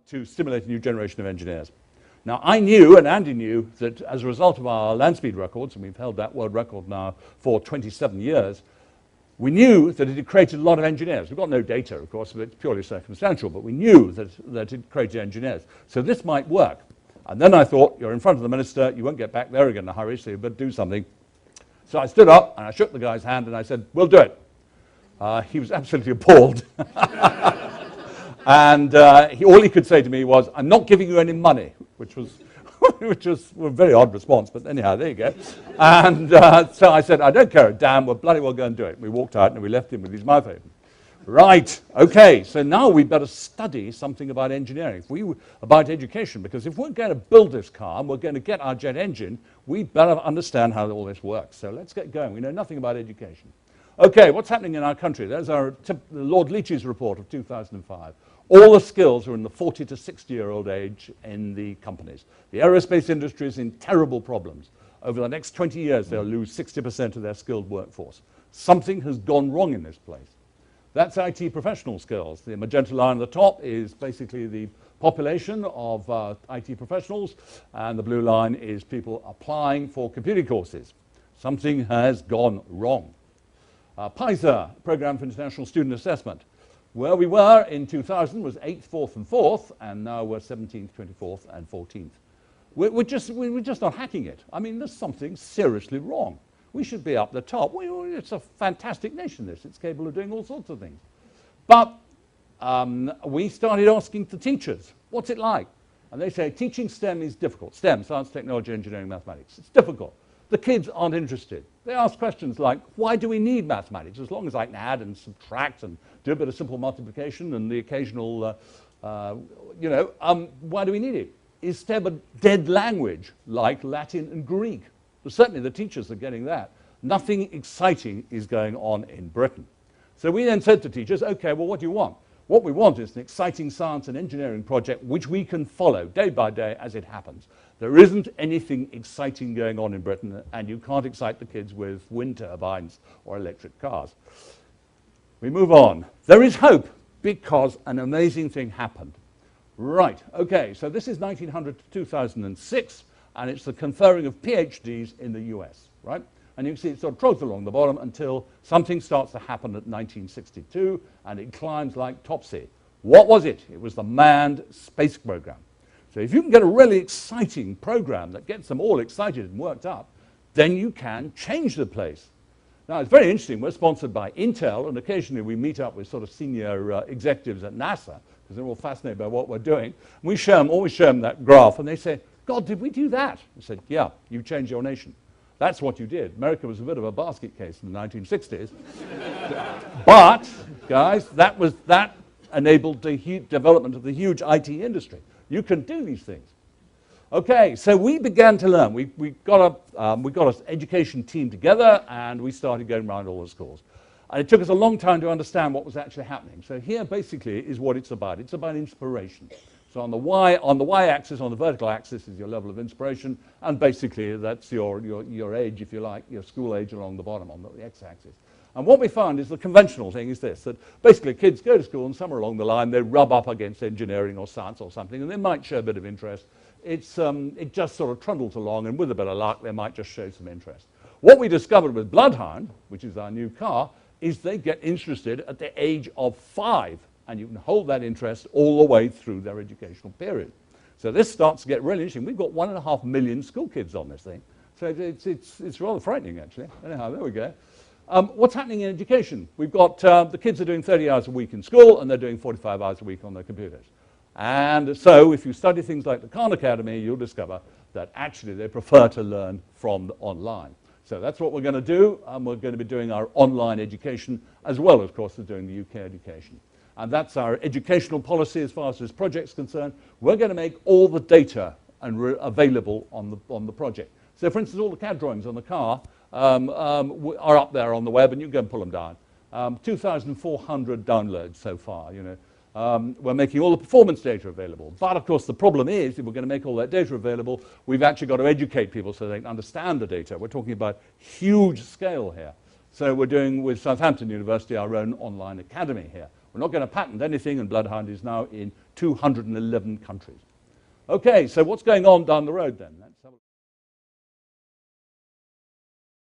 to stimulate a new generation of engineers. Now, I knew, and Andy knew, that as a result of our land speed records, and we've held that world record now for 27 years, we knew that it had created a lot of engineers. We've got no data, of course, but it's purely circumstantial, but we knew that it created engineers. So this might work. And then I thought, you're in front of the minister, you won't get back there again in a hurry, so you better do something. So I stood up, and I shook the guy's hand, and I said, we'll do it. He was absolutely appalled. And all he could say to me was, I'm not giving you any money, which was a very odd response, but anyhow, there you go. And so I said, I don't care a damn, we'll bloody well go and do it. We walked out and we left him with his mouth open. Right, okay, so now we better study something about engineering, about education, because if we're going to build this car and we're going to get our jet engine, we better understand how all this works. So let's get going. We know nothing about education. Okay, what's happening in our country? There's Lord Leach's report of 2005. All the skills are in the 40 to 60-year-old age in the companies. The aerospace industry is in terrible problems. Over the next 20 years, they'll lose 60% of their skilled workforce. Something has gone wrong in this place. That's IT professional skills. The magenta line at the top is basically the population of IT professionals, and the blue line is people applying for computing courses. Something has gone wrong. PISA, Program for International Student Assessment. Where we were in 2000 was 8th, 4th, and 4th, and now we're 17th, 24th, and 14th. We're just not hacking it. I mean, there's something seriously wrong. We should be up the top. It's a fantastic nation, this. It's capable of doing all sorts of things. But we started asking the teachers, what's it like? And they say, teaching STEM is difficult. STEM, science, technology, engineering, mathematics. It's difficult. The kids aren't interested. They ask questions like, why do we need mathematics? As long as I can add and subtract and do a bit of simple multiplication and the occasional, why do we need it? Is STEM a dead language like Latin and Greek? Well, certainly the teachers are getting that. Nothing exciting is going on in Britain. So we then said to teachers, okay, well, what do you want? What we want is an exciting science and engineering project which we can follow day by day as it happens. There isn't anything exciting going on in Britain, and you can't excite the kids with wind turbines or electric cars. We move on. There is hope because an amazing thing happened. Right, okay, so this is 1900 to 2006, and it's the conferring of PhDs in the US, right? And you can see it sort of trots along the bottom until something starts to happen at 1962, and it climbs like Topsy. What was it? It was the manned space program. So if you can get a really exciting program that gets them all excited and worked up, then you can change the place. Now, it's very interesting. We're sponsored by Intel, and occasionally we meet up with sort of senior executives at NASA, because they're all fascinated by what we're doing. And we always show them that graph, and they say, God, did we do that? I said, yeah, you changed your nation. That's what you did. America was a bit of a basket case in the 1960s. But, guys, that enabled the development of the huge IT industry. You can do these things. Okay, so we began to learn. We got an education team together, and we started going around all the schools. And it took us a long time to understand what was actually happening. So here, basically, is what it's about. It's about inspiration. So on the y-axis, on the vertical axis, is your level of inspiration, and basically that's your age, if you like, your school age along the bottom on the x-axis. And what we found is the conventional thing is this, that basically kids go to school and somewhere along the line they rub up against engineering or science or something, and they might show a bit of interest. It just sort of trundles along, and with a bit of luck, they might just show some interest. What we discovered with Bloodhound, which is our new car, is they get interested at the age of 5. And you can hold that interest all the way through their educational period. So this starts to get really interesting. We've got 1.5 million school kids on this thing. So it's rather frightening, actually. Anyhow, there we go. What's happening in education? We've got the kids are doing 30 hours a week in school, and they're doing 45 hours a week on their computers. And so if you study things like the Khan Academy, you'll discover that actually they prefer to learn from online. So that's what we're going to do. We're going to be doing our online education, as well, of course, as doing the UK education. And that's our educational policy as far as this project's concerned. We're going to make all the data available on the project. So, for instance, all the CAD drawings on the car are up there on the web, and you can go and pull them down. 2,400 downloads so far, you know. We're making all the performance data available. But, of course, the problem is, if we're going to make all that data available, we've actually got to educate people so they can understand the data. We're talking about huge scale here. So we're doing with Southampton University our own online academy here. We're not going to patent anything, and Bloodhound is now in 211 countries. Okay, so what's going on down the road then?